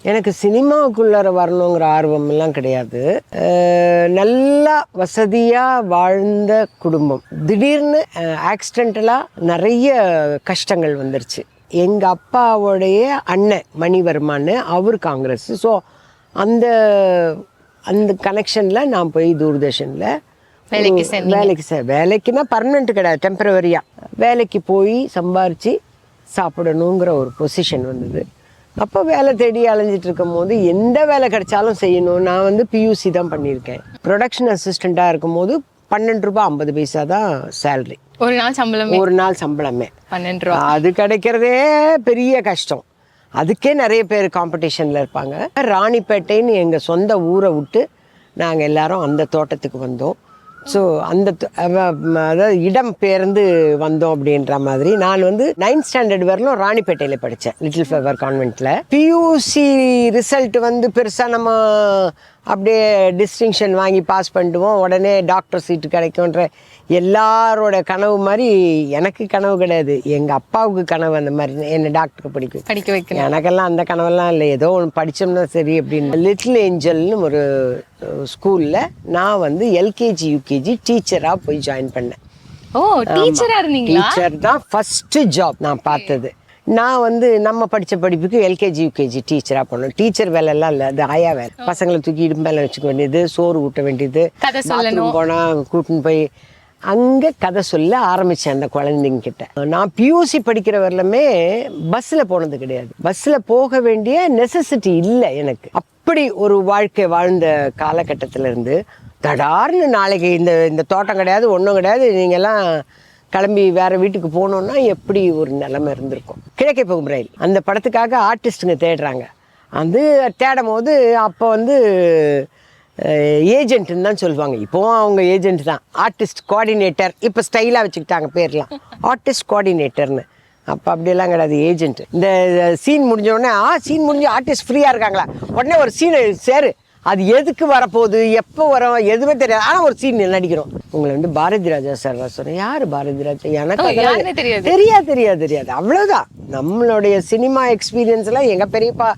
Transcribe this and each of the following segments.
எனக்கு சினிமாவுக்குள்ளார வரணுங்கிற ஆர்வமெல்லாம் கிடையாது. நல்லா வசதியாக வாழ்ந்த குடும்பம். திடீர்னு ஆக்சிடென்டலாக நிறைய கஷ்டங்கள் வந்துருச்சு. எங்கள் அப்பாவுடைய அண்ணன் மணிவர்மான்னு அவர் காங்கிரஸ். ஸோ அந்த அந்த கனெக்ஷனில் நான் போய் தூர்தர்ஷனில் வேலைக்குன்னா பர்மனெண்ட் கிடையாது, டெம்பரவரியாக வேலைக்கு போய் சம்பாரித்து சாப்பிடணுங்கிற ஒரு பொசிஷன் வந்தது. அப்போ வேலை தேடி அலைஞ்சிட்டு இருக்கும் போது எந்த வேலை கிடைச்சாலும் செய்யணும். நான் வந்து பியூசி தான் பண்ணியிருக்கேன். ப்ரொடக்ஷன் அசிஸ்டண்ட்டாக இருக்கும் போது 12 ரூபாய் 50 பைசா தான் சேலரி. ஒரு நாள் சம்பளமே 12 ரூபா. அது கிடைக்கிறதே பெரிய கஷ்டம். அதுக்கே நிறைய பேர் காம்படிஷனில் இருப்பாங்க. ராணிப்பேட்டைன்னு எங்கள் சொந்த ஊரை விட்டு நாங்கள் எல்லாரும் அந்த தோட்டத்துக்கு வந்தோம். ஸோ அந்த அதாவது இடம் பெயர்ந்து வந்தோம் அப்படின்ற மாதிரி. நான் வந்து 9th ஸ்டாண்டர்ட் வரலும் ராணிப்பேட்டையில் படித்தேன், லிட்டில் ஃப்ளவர் கான்வென்ட்டில். பியூசி ரிசல்ட் வந்து பெருசாக நம்ம அப்படியே டிஸ்டிங்ஷன் வாங்கி பாஸ் பண்ணிடுவோம், உடனே டாக்டர் சீட்டு கிடைக்கும்ன்ற எல்லாரோட கனவு மாதிரி எனக்கு கனவு கிடையாது. எங்கள் அப்பாவுக்கு கனவு அந்த மாதிரி, என்னை டாக்டர் படிக்க வைக்கணும். எனக்கெல்லாம் அந்த கனவெல்லாம் இல்லை, ஏதோ ஒன்று படித்தோம்னா சரி அப்படின்னு. லிட்டில் ஏஞ்சல்னு ஒரு ஸ்கூலில் நான் வந்து எல்கேஜி யூகேஜி டீச்சராக போய் ஜாயின் பண்ணேன். டீச்சர் தான் ஃபஸ்ட்டு ஜாப் நான் பார்த்தது. நான் வந்து நம்ம படித்த படிப்புக்கு எல்கேஜி யூகேஜி டீச்சராக போனோம். டீச்சர் வேலைலாம் இல்லை, அது ஆயா வேலை. பசங்களை தூக்கி இடுப்பு மேலே வச்சுக்க வேண்டியது, சோறு ஊட்ட வேண்டியது, போனால் கூட்டின்னு போய் அங்கே கதை சொல்ல ஆரம்பித்தேன் அந்த குழந்தைங்க கிட்ட. நான் பியூசி படிக்கிற வரலுமே பஸ்ஸில் போனது கிடையாது. பஸ்ஸில் போக வேண்டிய நெசசிட்டி இல்லை எனக்கு. அப்படி ஒரு வாழ்க்கை வாழ்ந்த காலகட்டத்திலேருந்து தடார்னு நாளைக்கு இந்த தோட்டம் கிடையாது, ஒன்றும் கிடையாது, நீங்கள்லாம் கிளம்பி வேறு வீட்டுக்கு போகணுன்னா எப்படி ஒரு நிலைமை இருந்திருக்கும். கிழக்கே போகும் ரயில் அந்த படத்துக்காக ஆர்டிஸ்ட்டுங்க தேடுறாங்க. அது தேடும் போது அப்போ வந்து ஏஜென்ட்டுன்னு தான் சொல்லுவாங்க. இப்போவும் அவங்க ஏஜென்ட் தான். ஆர்டிஸ்ட் கோஆர்டினேட்டர் இப்போ ஸ்டைலாக வச்சுக்கிட்டாங்க பேர்லாம், ஆர்டிஸ்ட் கோஆர்டினேட்டர்னு. அப்போ அப்படியெல்லாம் கிடையாது, ஏஜென்ட். இந்த சீன் முடிஞ்சோடனே சீன் முடிஞ்சு ஆர்டிஸ்ட் ஃப்ரீயாக இருக்காங்களா, உடனே ஒரு சீனை சேரு, அது எதுக்கு வரப்போகுது, எப்போ வரும், எதுவுமே தெரியாது. ஆனால் ஒரு சீன் நடிக்கிறோம். உங்களை வந்து பாரதி ராஜா சார் சொன்னேன். யார் பாரதி ராஜா? எனக்கு தெரியாது. அவ்வளோதான். நம்மளுடைய சினிமா எக்ஸ்பீரியன்ஸ்லாம் எங்கள் பெரியப்பா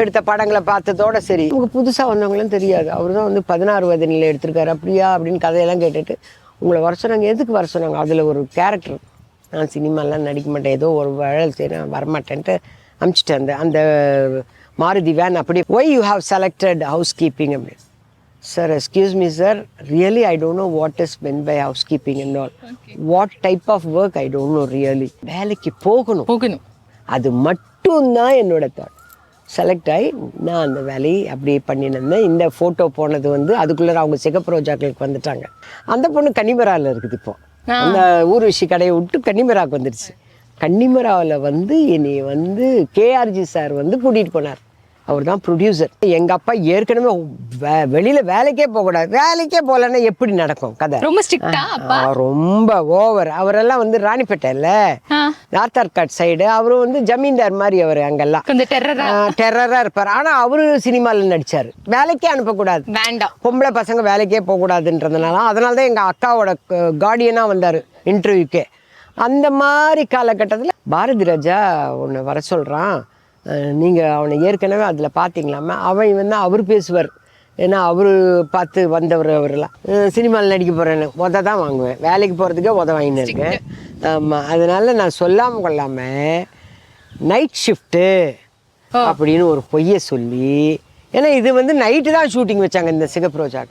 எடுத்த படங்களை பார்த்ததோட சரி. உங்களுக்கு புதுசாக வந்தவங்களும் தெரியாது. அவர் தான் வந்து 16 வயதில் எடுத்திருக்காரு. அப்படியா அப்படின்னு கதையெல்லாம் கேட்டுட்டு உங்களை வர சொன்னாங்க. எதுக்கு வர சொன்னாங்க? அதில் ஒரு கேரக்டர். நான் சினிமாலாம் நடிக்க மாட்டேன், ஏதோ ஒரு வேலை செய்கிறேன், வரமாட்டேன்ட்டு அனுப்பிச்சிட்டேன். அந்த மாருதி வேன் அப்படியே. Why you have selected housekeeping அப்படி. Sir excuse me sir, really I don't know what is meant by housekeeping and all, what type of work I don't know really. வேலைக்கு போகணும், அது மட்டும்தான் என்னோட thought. Select ஆகி நான் அந்த வேலையை அப்படியே பண்ணியிருந்தேன். இந்த ஃபோட்டோ போனது வந்து அதுக்குள்ளே அவங்க சிகப்பு ரோஜாக்களுக்கு வந்துட்டாங்க. அந்த பொண்ணு கன்னிமராவில் இருக்குது. இப்போ அந்த ஊர்வசி கடையை விட்டு கன்னிமராவுக்கு வந்துடுச்சு. கன்னிமராவில் வந்து என்னை வந்து கேஆர்ஜி சார் வந்து கூட்டிகிட்டு போனார். அவர் தான் ப்ரொடியூசர். எங்கள் அப்பா ஏற்கனவே வெளியில் வேலைக்கே போகக்கூடாது, வேலைக்கே போகலன்னா எப்படி நடக்கும் கதை. ரொம்ப ஓவர். அவரெல்லாம் வந்து ராணிப்பேட்டையில் நார்த் ஆர்காட் சைடு. அவரும் வந்து ஜமீன்தார் மாதிரி. அவர் அங்கெல்லாம் டெரராக இருப்பார். ஆனால் அவரு சினிமாவில் நடித்தார். வேலைக்கே அனுப்பக்கூடாது, வேண்டாம், பொம்பளை பசங்க வேலைக்கே போகக்கூடாதுன்றதுனால. அதனால தான் எங்கள் அக்காவோட கார்டியனாக வந்தார் இன்டர்வியூக்கே. அந்த மாதிரி காலகட்டத்தில் பாரதி ராஜா ஒன்று வர சொல்கிறான், நீங்கள் அவனை ஏற்கனவே அதில் பார்த்தீங்களாமே. அவன் வந்து அவர் பேசுவார், ஏன்னா அவர் பார்த்து வந்தவர். அவரெல்லாம் சினிமாவில் நடிக்க போகிறேன்னு தான் வாங்குவேன். வேலைக்கு போகிறதுக்கே வாங்கின்னு இருக்கேன். ஆமாம். அதனால் நான் சொல்லாமல் கொள்ளாமல் நைட் ஷிஃப்ட்டு அப்படின்னு ஒரு பொய்யை சொல்லி, ஏன்னா இது வந்து நைட்டு தான் ஷூட்டிங் வச்சாங்க இந்த சிகப்பு ரோஜா.